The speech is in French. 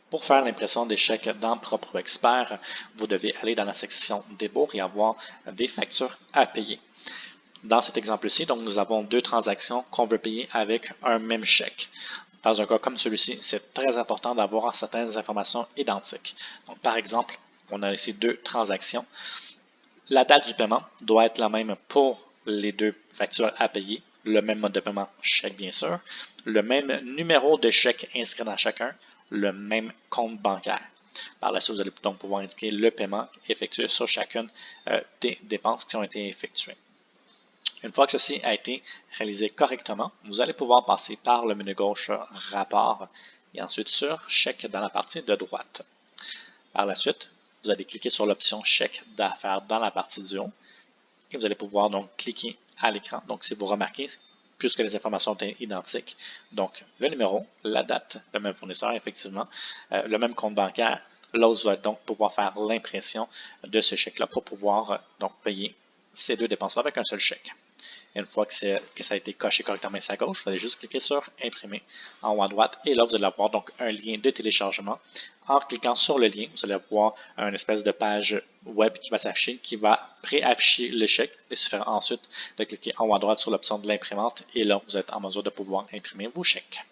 Pour faire l'impression des chèques dans Propre Expert, vous devez aller dans la section Débours et avoir des factures à payer. Dans cet exemple-ci, donc, nous avons deux transactions qu'on veut payer avec un même chèque. Dans un cas comme celui-ci, c'est très important d'avoir certaines informations identiques. Donc, par exemple, on a ici deux transactions. La date du paiement doit être la même pour les deux factures à payer, le même mode de paiement chèque bien sûr, le même numéro de chèque inscrit dans chacun, le même compte bancaire. Par la suite, vous allez donc pouvoir indiquer le paiement effectué sur chacune des dépenses qui ont été effectuées. Une fois que ceci a été réalisé correctement, vous allez pouvoir passer par le menu gauche Rapport et ensuite sur Chèque dans la partie de droite. Par la suite, vous allez cliquer sur l'option Chèque d'affaires dans la partie du haut et vous allez pouvoir donc cliquer à l'écran. Donc, si vous remarquez, puisque les informations sont identiques, donc le numéro, la date, le même fournisseur, effectivement, le même compte bancaire, là, vous allez donc pouvoir faire l'impression de ce chèque-là pour pouvoir donc payer ces deux dépenses-là avec un seul chèque. Une fois que ça a été coché correctement ici à gauche, vous allez juste cliquer sur Imprimer en haut à droite et là, vous allez avoir donc un lien de téléchargement. En cliquant sur le lien, vous allez avoir une espèce de page web qui va s'afficher, qui va préafficher le chèque. Il suffit ensuite de cliquer en haut à droite sur l'option de l'imprimante et là, vous êtes en mesure de pouvoir imprimer vos chèques.